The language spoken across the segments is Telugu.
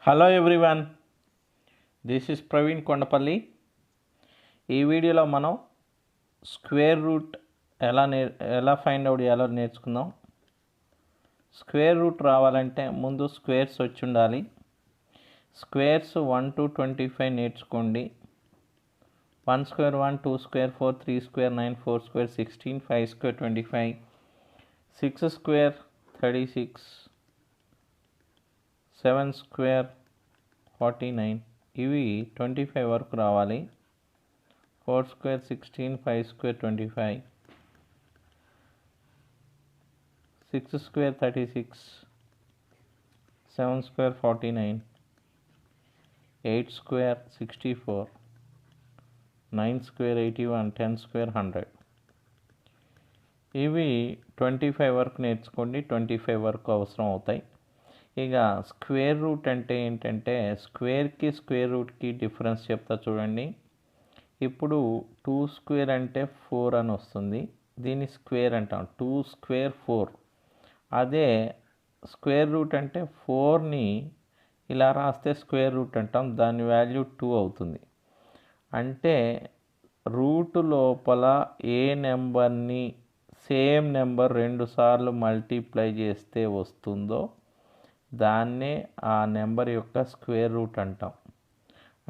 Hello everyone, this is Praveen Kondapalli. ఈ వీడియోలో మనం స్క్వేర్ రూట్ ఎలా ఫైండ్ అవుట్ చేయాలో నేర్చుకుందాం. స్క్వేర్ రూట్ రావాలంటే ముందు స్క్వేర్స్ వచ్చి ఉండాలి. స్క్వేర్స్ 1 to 25 నేర్చుకోండి. 1 square 1, 2 square 4, 3 square 9, 4 square 16, 5 square 25, 6 square 36, 7 square 49. ఇవి 25 వరకు రావాలి. 4 square 16, 5 square 25, 6 square 36, 7 square 49, 8 square 64, 9 square 81, 10 square 100. ఇవి 25 వరకు నేర్చుకోండి. 25 వరకు అవసరం అవుతాయి. ఇక స్క్వేర్ రూట్ అంటే ఏంటంటే స్క్వేర్కి స్క్వేర్ రూట్కి డిఫరెన్స్ చెప్తా చూడండి. ఇప్పుడు 2 square అంటే 4 అని వస్తుంది. దీన్ని స్క్వేర్ అంటాం. 2 square 4. అదే స్క్వేర్ రూట్ అంటే 4ని ఇలా రాస్తే స్క్వేర్ రూట్ అంటాం. దాని వాల్యూ 2 అవుతుంది. అంటే రూట్ లోపల ఏ నెంబర్ని సేమ్ నెంబర్ 2 సార్లు మల్టిప్లై చేస్తే వస్తుందో దాన్నే ఆ నెంబర్ యొక్క స్క్వేర్ రూట్ అంటాం.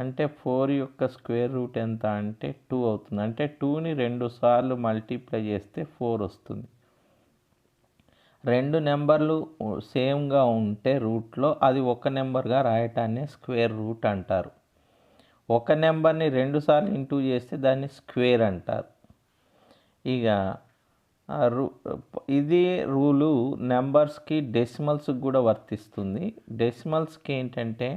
అంటే 4 యొక్క స్క్వేర్ రూట్ ఎంత అంటే 2 అవుతుంది. అంటే 2ని 2 సార్లు మల్టిప్లై చేస్తే 4 వస్తుంది. 2 నెంబర్లు సేమ్గా ఉంటే రూట్లో అది ఒక నెంబర్గా రాయటాన్ని స్క్వేర్ రూట్ అంటారు. ఒక నెంబర్ని 2 సార్లు ఇంటూ చేస్తే దాన్ని స్క్వేర్ అంటారు. ఇక ఇది రూలు నెంబర్స్కి డెసిమల్స్కి కూడా వర్తిస్తుంది. డెసిమల్స్కి ఏంటంటే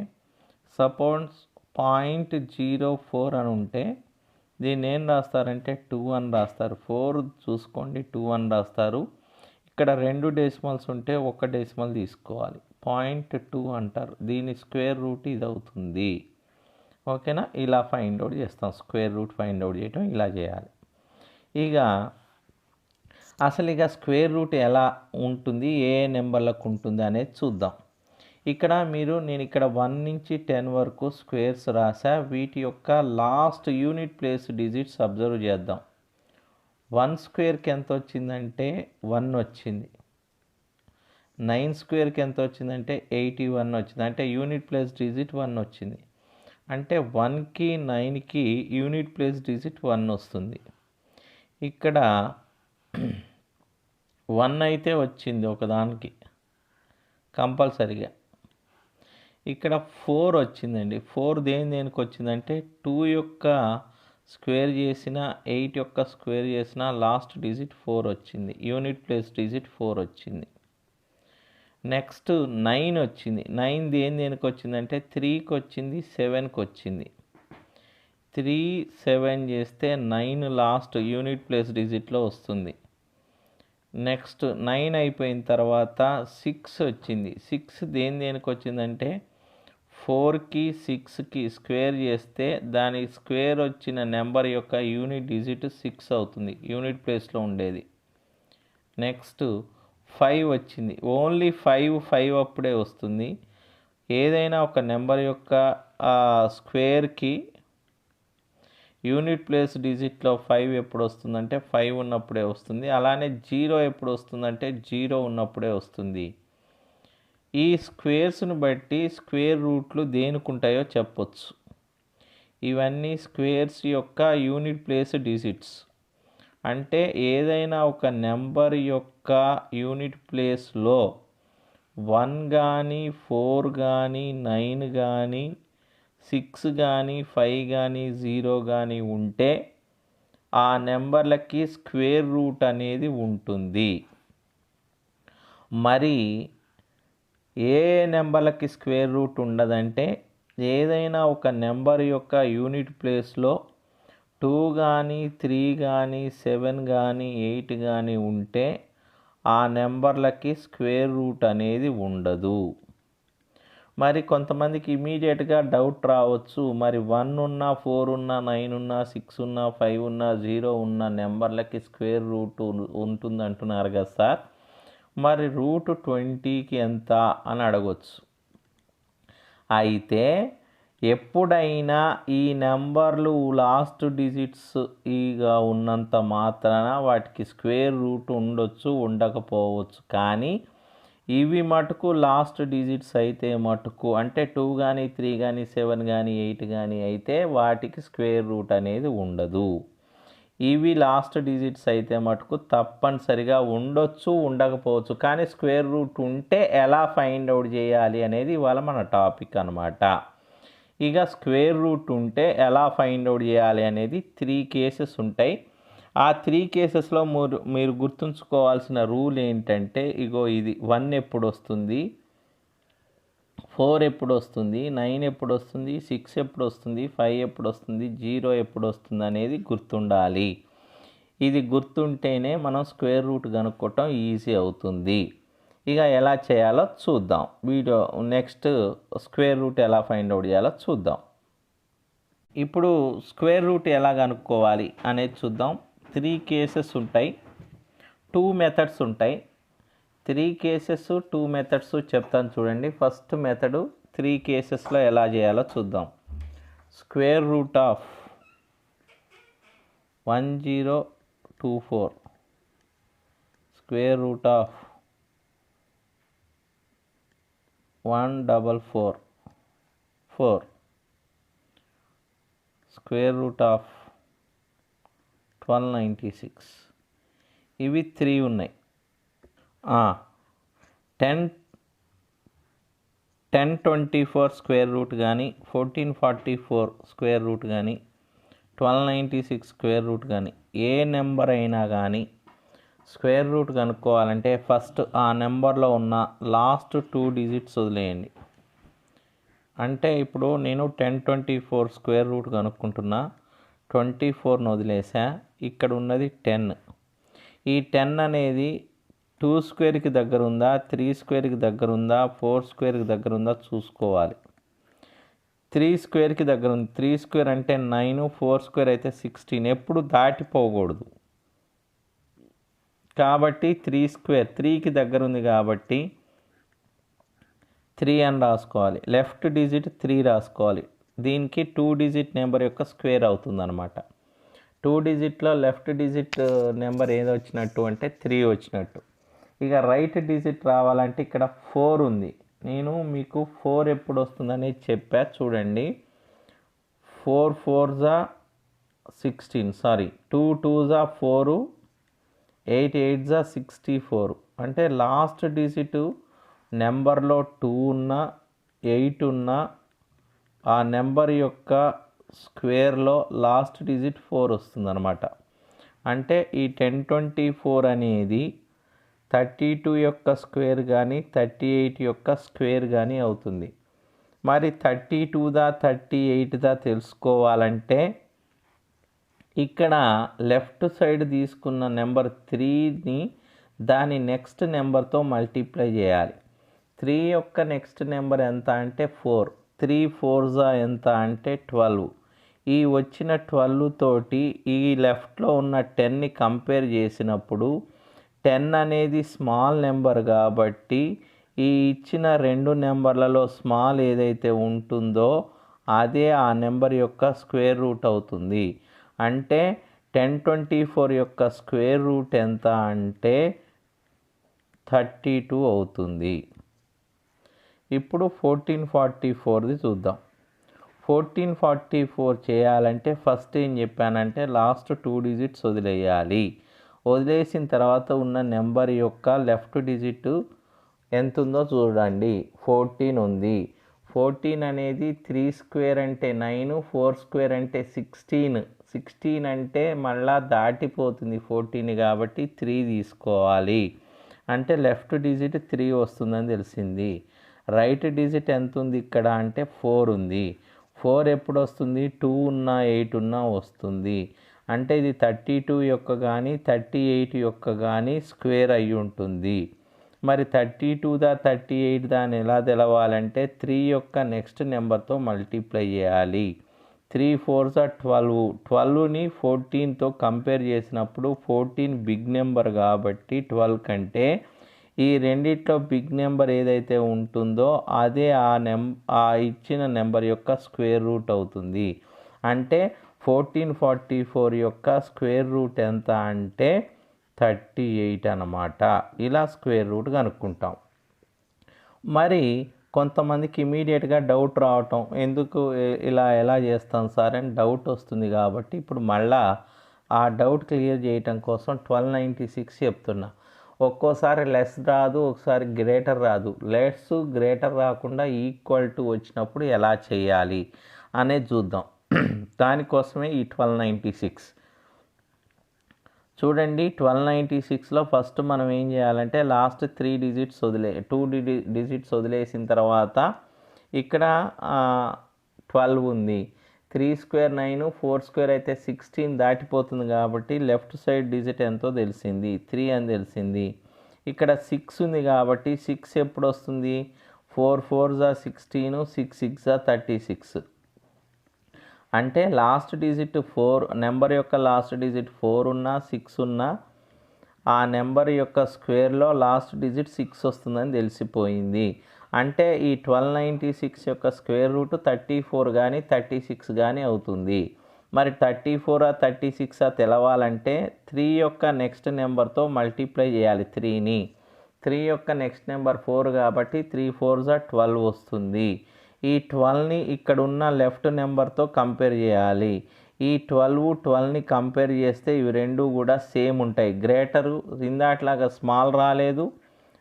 సపోజ్ 0.04 అని ఉంటే దీన్ని ఏం రాస్తారంటే 2 అని రాస్తారు. 4 చూసుకోండి, 2 అని రాస్తారు. ఇక్కడ 2 డెసిమల్స్ ఉంటే ఒక డెసిమల్ తీసుకోవాలి, 0.2 అంటారు. దీని స్క్వేర్ రూట్ ఇది అవుతుంది. ఓకేనా? ఇలా ఫైండ్ అవుట్ చేస్తాం. స్క్వేర్ రూట్ ఫైండ్ అవుట్ చేయటం ఇలా చేయాలి. ఇక అసలు స్క్వేర్ రూట్ ఎలా ఉంటుంది, ఏ నెంబర్లకు ఉంటుంది అనేది చూద్దాం. ఇక్కడ నేను ఇక్కడ 1 నుంచి 10 వరకు స్క్వేర్స్ రాసా. వీటి యొక్క last unit place digits observe చేద్దాం. 1 స్క్వేర్కి ఎంత వచ్చిందంటే 1 వచ్చింది. 9 స్క్వేర్కి ఎంత వచ్చిందంటే 81 వచ్చింది. అంటే యూనిట్ ప్లేస్ డిజిట్ 1 వచ్చింది. అంటే 1కి 9కి యూనిట్ ప్లేస్ డిజిట్ 1 వస్తుంది. ఇక్కడ 1 అయితే వచ్చింది ఒకదానికి కంపల్సరిగా. ఇక్కడ 4 వచ్చిందండి. 4 దేనికి వచ్చిందంటే 2 యొక్క స్క్వేర్ చేసిన 8 యొక్క స్క్వేర్ చేసిన లాస్ట్ డిజిట్ 4 వచ్చింది. యూనిట్ ప్లేస్ డిజిట్ 4 వచ్చింది. నెక్స్ట్ 9 వచ్చింది. 9 దేనికి వచ్చిందంటే 3కి వచ్చింది, 7కి వచ్చింది. 3, 7 చేస్తే 9 లాస్ట్ యూనిట్ ప్లేస్ డిజిట్లో వస్తుంది. నెక్స్ట్ 9 అయిపోయిన తర్వాత 6 వచ్చింది. 6 దేనికి వచ్చిందంటే 4కి 6కి స్క్వేర్ చేస్తే దాని స్క్వేర్ వచ్చిన నెంబర్ యొక్క యూనిట్ డిజిట్ 6 అవుతుంది, యూనిట్ ప్లేస్లో ఉండేది. నెక్స్ట్ 5 వచ్చింది. ఓన్లీ 5 అప్పుడే వస్తుంది. ఏదైనా ఒక నెంబర్ యొక్క స్క్వేర్కి యూనిట్ ప్లేస్ డిజిట్లో 5 ఎప్పుడు వస్తుందంటే 5 ఉన్నప్పుడే వస్తుంది. అలానే 0 ఎప్పుడు వస్తుందంటే 0 ఉన్నప్పుడే వస్తుంది. ఈ స్క్వేర్స్ను బట్టి స్క్వేర్ రూట్లు దేనికి ఉంటాయో చెప్పొచ్చు. ఇవన్నీ స్క్వేర్స్ యొక్క యూనిట్ ప్లేస్ డిజిట్స్. అంటే ఏదైనా ఒక నెంబర్ యొక్క యూనిట్ ప్లేస్లో 1 కానీ 4 కానీ 9 కానీ 6 కానీ 5 కానీ 0 కానీ ఉంటే ఆ నెంబర్లకి స్క్వేర్ రూట్ అనేది ఉంటుంది. మరి ఏ నెంబర్లకి స్క్వేర్ రూట్ ఉండదంటే ఏదైనా ఒక నెంబర్ యొక్క యూనిట్ ప్లేస్లో 2 కానీ 3 కానీ 7 కానీ 8 కానీ ఉంటే ఆ నెంబర్లకి స్క్వేర్ రూట్ అనేది ఉండదు. మరి కొంతమందికి ఇమీడియట్గా డౌట్ రావచ్చు, మరి 1 ఉన్నా 4 ఉన్నా 9 ఉన్నా 6 ఉన్నా 5 ఉన్నా 0 ఉన్న నెంబర్లకి స్క్వేర్ రూట్ ఉంటుంది అంటున్నారు కదా సార్, మరి రూట్ 20కి ఎంత అని అడగవచ్చు. అయితే ఎప్పుడైనా ఈ నెంబర్లు లాస్ట్ డిజిట్స్ ఈగా ఉన్నంత మాత్రాన వాటికి స్క్వేర్ రూట్ ఉండొచ్చు, ఉండకపోవచ్చు. కానీ ఇవి మటుకు లాస్ట్ డిజిట్స్ అయితే మటుకు అంటే 2 కానీ 3 కానీ 7 కానీ 8 కానీ అయితే వాటికి స్క్వేర్ రూట్ అనేది ఉండదు. ఇవి లాస్ట్ డిజిట్స్ అయితే మటుకు తప్పనిసరిగా ఉండొచ్చు, ఉండకపోవచ్చు. కానీ స్క్వేర్ రూట్ ఉంటే ఎలా ఫైండ్ అవుట్ చేయాలి అనేది ఇవాళ మన టాపిక్ అనమాట. ఇక స్క్వేర్ రూట్ ఉంటే ఎలా ఫైండ్ అవుట్ చేయాలి అనేది 3 కేసెస్ ఉంటాయి. ఆ 3 కేసెస్లో మీరు గుర్తుంచుకోవాల్సిన రూల్ ఏంటంటే, ఇగో ఇది 1 ఎప్పుడు వస్తుంది, 4 ఎప్పుడు వస్తుంది, 9 ఎప్పుడు వస్తుంది, 6 ఎప్పుడు వస్తుంది, 5 ఎప్పుడు వస్తుంది, 0 ఎప్పుడు వస్తుంది అనేది గుర్తుండాలి. ఇది గుర్తుంటేనే మనం స్క్వేర్ రూట్ కనుక్కోవటం ఈజీ అవుతుంది. ఇక ఎలా చేయాలో చూద్దాం. వీడియో నెక్స్ట్ స్క్వేర్ రూట్ ఎలా ఫైండ్ అవుట్ చేయాలో చూద్దాం. ఇప్పుడు స్క్వేర్ రూట్ ఎలా కనుక్కోవాలి అనేది చూద్దాం. 3 కేసెస్ ఉంటాయి, 2 మెథడ్స్ ఉంటాయి. 3 కేసెస్ 2 మెథడ్స్ చెప్తాను చూడండి. ఫస్ట్ మెథడ్ 3 కేసెస్లో ఎలా చేయాలో చూద్దాం. Square root of 1024, square root of 1444, square root of 1296. ఇవి 3 ఉన్నాయి. 1024 స్క్వేర్ రూట్ కానీ, 1444 స్క్వేర్ రూట్ కానీ, 1296 స్క్వేర్ రూట్ కానీ, ఏ నెంబర్ అయినా కానీ స్క్వేర్ రూట్ కనుక్కోవాలంటే ఫస్ట్ ఆ నెంబర్లో ఉన్న లాస్ట్ 2 డిజిట్స్ వదిలేయండి. అంటే ఇప్పుడు నేను 1024 స్క్వేర్ రూట్ కనుక్కుంటున్నా, 24ను వదిలేసా, ఇక్కడ ఉన్నది 10. ఈ 10 అనేది 2 స్క్వేర్కి దగ్గర ఉందా, 3 స్క్వేర్కి దగ్గర ఉందా, 4 స్క్వేర్కి దగ్గర ఉందా చూసుకోవాలి. 3 స్క్వేర్కి దగ్గర ఉంది. 3 స్క్వేర్ అంటే 9, 4 స్క్వేర్ అయితే 16. ఎప్పుడు దాటిపోకూడదు. కాబట్టి 3 స్క్వేర్ 3కి దగ్గర ఉంది కాబట్టి 3 అని రాసుకోవాలి. లెఫ్ట్ డిజిట్ 3 రాసుకోవాలి. దీనికి 2 డిజిట్ నెంబర్ యొక్క స్క్వేర్ అవుతుంది అనమాట. 2 డిజిట్లో లెఫ్ట్ డిజిట్ నెంబర్ ఏదో వచ్చినట్టు అంటే 3 వచ్చినట్టు. ఇక రైట్ డిజిట్ రావాలంటే ఇక్కడ 4 ఉంది. నేను మీకు 4 ఎప్పుడు వస్తుందనేది చెప్పా చూడండి. 4 4 జా 16, సారీ 2 2 జా 4, 8 8 జా 64. అంటే లాస్ట్ డిజిట్ నెంబర్లో 2 ఉన్న 8 ఉన్న ఆ నెంబర్ యొక్క స్క్వేర్లో లాస్ట్ డిజిట్ 4 వస్తుందన్నమాట. అంటే ఈ 1024 అనేది 32 యొక్క స్క్వేర్ కానీ 38 యొక్క స్క్వేర్ కానీ అవుతుంది. మరి 32 దా 38 దా తెలుసుకోవాలంటే ఇక్కడ లెఫ్ట్ సైడ్ తీసుకున్న నెంబర్ 3ని దాని నెక్స్ట్ నెంబర్తో మల్టిప్లై చేయాలి. 3 యొక్క నెక్స్ట్ నెంబర్ ఎంత అంటే 4. 3 4 జా ఎంత అంటే 12. ఈ వచ్చిన 12 తోటి ఈ లెఫ్ట్లో ఉన్న 10ని కంపేర్ చేసినప్పుడు 10 అనేది స్మాల్ నెంబర్ కాబట్టి ఈ ఇచ్చిన 2 నెంబర్లలో స్మాల్ ఏదైతే ఉంటుందో అదే ఆ నెంబర్ యొక్క స్క్వేర్ రూట్ అవుతుంది. అంటే 1024 యొక్క స్క్వేర్ రూట్ ఎంత అంటే 32 అవుతుంది. ఇప్పుడు 1444ది చూద్దాం. 1444 చేయాలంటే ఫస్ట్ ఏం చెప్పానంటే లాస్ట్ 2 డిజిట్స్ వదిలేయాలి. వదిలేసిన తర్వాత ఉన్న నెంబర్ యొక్క లెఫ్ట్ డిజిట్ ఎంత ఉందో చూడండి. 14 ఉంది. 14 అనేది 3 స్క్వేర్ అంటే 9, 4 స్క్వేర్ అంటే 16. 16 అంటే మళ్ళా దాటిపోతుంది 14 కాబట్టి 3 తీసుకోవాలి. అంటే లెఫ్ట్ డిజిట్ 3 వస్తుందని తెలిసింది. రైట్ డిజిట్ ఎంత ఉంది ఇక్కడ అంటే 4 ఉంది. 4 ఎప్పుడు వస్తుంది? 2 ఉన్నా 8 ఉన్నా వస్తుంది. అంటే ఇది 32 యొక్క కానీ 38 యొక్క కానీ స్క్వేర్ అయి ఉంటుంది. మరి 32 దా 38 దా అని ఎలా తెలవాలంటే 3 యొక్క నెక్స్ట్ నెంబర్తో మల్టిప్లై చేయాలి. 3 4 జా 12. 12ని 14తో కంపేర్ చేసినప్పుడు 14 బిగ్ నెంబర్ కాబట్టి 12 కంటే ఈ రెండిట్లో బిగ్ నెంబర్ ఏదైతే ఉంటుందో అదే ఆ ఇచ్చిన నెంబర్ యొక్క స్క్వేర్ రూట్ అవుతుంది. అంటే 1444 యొక్క స్క్వేర్ రూట్ ఎంత అంటే 38 అన్నమాట. ఇలా స్క్వేర్ రూట్ కనుక్కుంటాం. మరి కొంతమందికి ఇమీడియట్గా డౌట్ రావటం, ఎందుకు ఇలా ఎలా చేస్తాం సార్ అని డౌట్ వస్తుంది. కాబట్టి ఇప్పుడు మళ్ళా ఆ డౌట్ క్లియర్ చేయటం కోసం 1296 చెప్తున్నా. ఒక్కోసారి లెస్ రాదు, ఒకసారి గ్రేటర్ రాదు. లెస్ గ్రేటర్ రాకుండా ఈక్వల్ టు వచ్చినప్పుడు ఎలా చేయాలి అనేది చూద్దాం. దానికోసమే ఈ 1296. చూడండి, 1296లో ఫస్ట్ మనం ఏం చేయాలంటే లాస్ట్ 2 డిజిట్స్ వదిలేసిన తర్వాత ఇక్కడ 12 ఉంది. 3 స్క్వేర్ 9, 4 స్క్వేర్ అయితే 16 దాటిపోతుంది. కాబట్టి లెఫ్ట్ సైడ్ డిజిట్ ఎంతో తెలిసింది, 3 అని తెలిసింది. ఇక్కడ 6 ఉంది కాబట్టి 6 ఎప్పుడు వస్తుంది? 4 4 16, 6 6 36. అంటే లాస్ట్ డిజిట్ 4, నెంబర్ యొక్క లాస్ట్ డిజిట్ 4 ఉన్నా 6 ఉన్నా ఆ నెంబర్ యొక్క స్క్వేర్లో లాస్ట్ డిజిట్ 6 వస్తుందని తెలిసిపోయింది. అంటే ఈ 1296 యొక్క స్క్వేర్ రూట్ 34 కానీ 36 కానీ అవుతుంది. మరి 34 36 తెలవాలంటే 3 యొక్క నెక్స్ట్ నెంబర్తో మల్టిప్లై చేయాలి. 3ని 3 యొక్క నెక్స్ట్ నెంబర్ 4 కాబట్టి 3 4 12 వస్తుంది. ఈ 12ని ఇక్కడ ఉన్న లెఫ్ట్ నెంబర్తో కంపేర్ చేయాలి. ఈ 12ని కంపేర్ చేస్తే ఇవి రెండు కూడా సేమ్ ఉంటాయి. గ్రేటరు ఇందాట్లాగా స్మాల్ రాలేదు,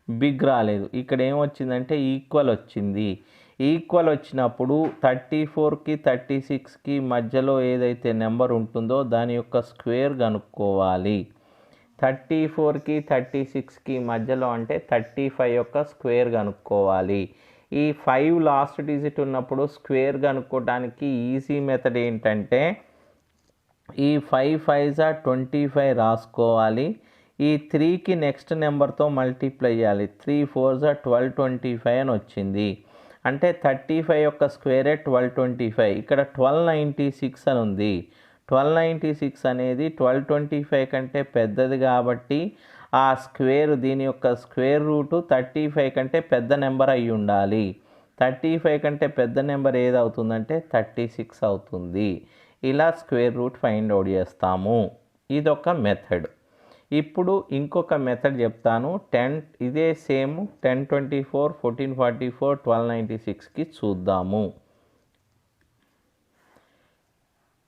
బిగ్ రాలేదు. ఇక్కడ ఏమొచ్చిందంటే ఈక్వల్ వచ్చింది. ఈక్వల్ వచ్చినప్పుడు 34కి 36కి మధ్యలో ఏదైతే నెంబర్ ఉంటుందో దాని యొక్క స్క్వేర్ కనుక్కోవాలి. 34కి 36కి మధ్యలో అంటే 35 యొక్క స్క్వేర్ కనుక్కోవాలి. ఈ 5 లాస్ట్ డిజిట్ ఉన్నప్పుడు స్క్వేర్ కనుక్కోవడానికి ఈజీ మెథడ్ ఏంటంటే ఈ 5 5 25 రాసుకోవాలి. ఈ 3కి నెక్స్ట్ నెంబర్తో మల్టిప్లై చేయాలి. 3 4 12 25 అని వచ్చింది. అంటే 35 యొక్క స్క్వేరే 1225. ఇక్కడ 1296 అని ఉంది. 1296 అనేది 1225 కంటే పెద్దది కాబట్టి ఆ స్క్వేర్, దీని యొక్క స్క్వేర్ రూటు 35 కంటే పెద్ద నెంబర్ అయి ఉండాలి. 35 కంటే పెద్ద నెంబర్ ఏది అవుతుందంటే 36 అవుతుంది. ఇలా స్క్వేర్ రూట్ ఫైండ్ అవుట్ చేస్తాము. ఇదొక మెథడ్. ఇప్పుడు ఇంకొక మెథడ్ చెప్తాను. ఇదే సేమ్ 1024, 1444, 1296కి చూద్దాము.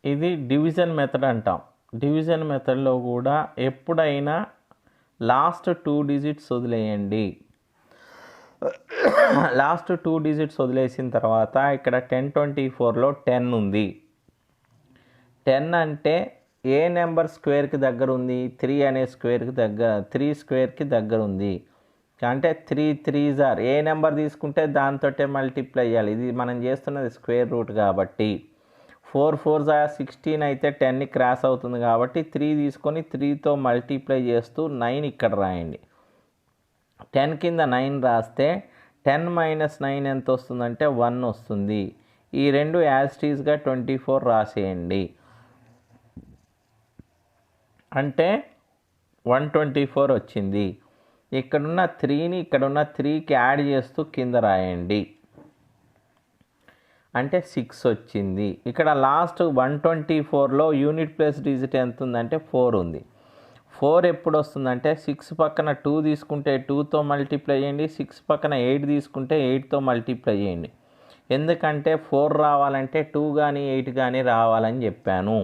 ఇది డివిజన్ మెథడ్ అంటాం. డివిజన్ మెథడ్లో కూడా ఎప్పుడైనా లాస్ట్ 2 డిజిట్స్ వదిలేయండి. లాస్ట్ 2 డిజిట్స్ వదిలేసిన తర్వాత ఇక్కడ 1024లో 10 ఉంది. 10 అంటే ఏ నెంబర్ స్క్వేర్కి దగ్గర ఉంది? 3 అనే స్క్వేర్కి దగ్గర, 3 స్క్వేర్కి దగ్గర ఉంది. అంటే 3 3s ఏ నెంబర్ తీసుకుంటే దాంతోటే మల్టిప్లై చేయాలి. ఇది మనం చేస్తున్నది స్క్వేర్ రూట్ కాబట్టి 4 4 16 అయితే 10ని క్రాస్ అవుతుంది కాబట్టి 3 తీసుకొని 3తో మల్టిప్లై చేస్తూ 9 ఇక్కడ రాయండి. 10 కింద 9 రాస్తే 10 - 9 ఎంత వస్తుందంటే 1 వస్తుంది. ఈ రెండు యాజ్ ఇట్ ఈస్గా 24 రాసేయండి. అంటే 124 వచ్చింది. ఇక్కడున్న 3ని ఇక్కడున్న 3కి యాడ్ చేస్తూ కింద రాయండి. అంటే 6 వచ్చింది. ఇక్కడ లాస్ట్ 124లో యూనిట్ ప్లేస్ డిజిట్ ఎంత ఉందంటే 4 ఉంది. 4 ఎప్పుడు వస్తుందంటే 6 పక్కన 2 తీసుకుంటే 2తో మల్టిప్లై చేయండి. 6 పక్కన 8 తీసుకుంటే 8తో మల్టిప్లై చేయండి. ఎందుకంటే 4 రావాలంటే 2 కానీ 8 కానీ రావాలని చెప్పాను.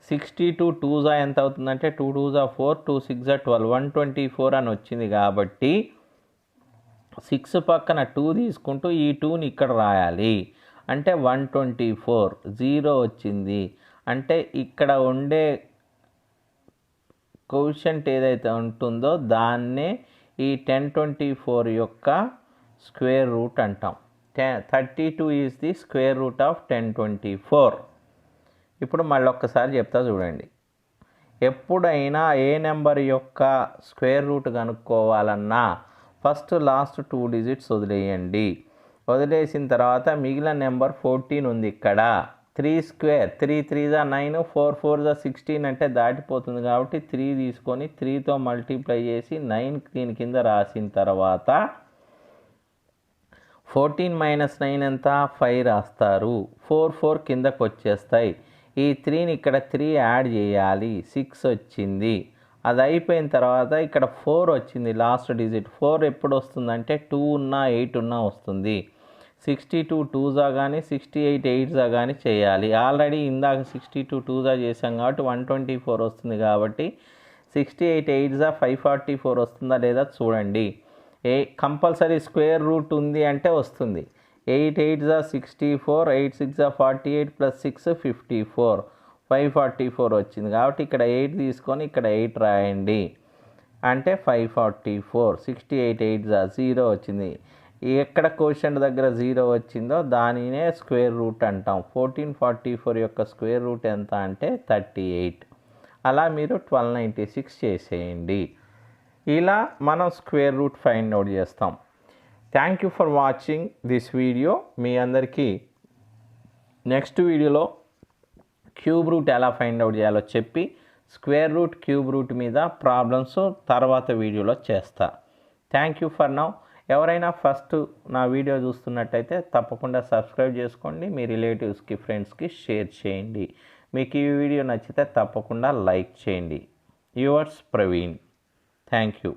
62 2s ఎంత అవుతుందంటే 2 2s 4, 2 6 12, 124 అని వచ్చింది. కాబట్టి 6 పక్కన 2 తీసుకుంటూ ఈ 2ని ఇక్కడ రాయాలి. అంటే 124, 0 వచ్చింది. అంటే ఇక్కడ ఉండే కోషంట్ ఏదైతే ఉంటుందో దాన్నే ఈ 1024 యొక్క స్క్వేర్ రూట్ అంటాం. 32 is the square root of 1024. ఇప్పుడు మళ్ళీ ఒక్కసారి చెప్తా చూడండి. ఎప్పుడైనా ఏ నెంబర్ యొక్క స్క్వేర్ రూట్ కనుక్కోవాలన్నా ఫస్ట్ లాస్ట్ 2 డిజిట్స్ వదిలేయండి. వదిలేసిన తర్వాత మిగిలిన నెంబర్ 14 ఉంది ఇక్కడ. 3 స్క్వేర్ 3 3 జా 9 4 4 జా 16 అంటే దాటిపోతుంది కాబట్టి 3 తీసుకొని 3తో మల్టిప్లై చేసి 9 దీని కింద రాసిన తర్వాత 14 మైనస్ 9 ఎంత 5 రాస్తారు. 4 4 కిందకు వచ్చేస్తాయి. ఈ 3ని ఇక్కడ 3 యాడ్ చేయాలి. 6 వచ్చింది. అది అయిపోయిన తర్వాత ఇక్కడ 4 వచ్చింది లాస్ట్ డిజిట్. 4 ఎప్పుడు వస్తుందంటే 2 ఉన్నా 8 ఉన్నా వస్తుంది. 62 2జా కానీ 68 8జా కానీ చేయాలి. ఆల్రెడీ ఇందాక 62 2జా చేసాం కాబట్టి 124 వస్తుంది కాబట్టి 68 8జా 544 వస్తుందా లేదా చూడండి. కంపల్సరీ స్క్వేర్ రూట్ ఉంది అంటే వస్తుంది. 8 8జా 64 8 6జా 48 ప్లస్ 6 54 544 వచ్చింది కాబట్టి ఇక్కడ 8 తీసుకొని ఇక్కడ 8 రాయండి అంటే 544. 68 8జా 0 వచ్చింది. ఎక్కడ కోషెంట్ దగ్గర 0 వచ్చిందో దానినే స్క్వేర్ రూట్ అంటాం. 1444 యొక్క స్క్వేర్ రూట్ ఎంత అంటే 38. అలా మీరు 1296 చేసేయండి. ఇలా మనం స్క్వేర్ రూట్ ఫైండ్ అవుట్ చేస్తాం. Thank you for watching this video. మీ అందరికీ నెక్స్ట్ వీడియోలో క్యూబ్ రూట్ ఎలా ఫైండ్ అవుట్ చేయాలో చెప్పి స్క్వేర్ రూట్ క్యూబ్ రూట్ మీద ప్రాబ్లమ్స్ తర్వాత వీడియోలో చేస్తా. Thank you for now. ఎవరైనా ఫస్ట్ నా వీడియో చూస్తున్నట్టయితే తప్పకుండా సబ్స్క్రైబ్ చేసుకోండి. మీ రిలేటివ్స్కి ఫ్రెండ్స్కి షేర్ చేయండి. మీకు ఈ వీడియో నచ్చితే తప్పకుండా లైక్ చేయండి. యువర్స్ ప్రవీణ్. Thank you.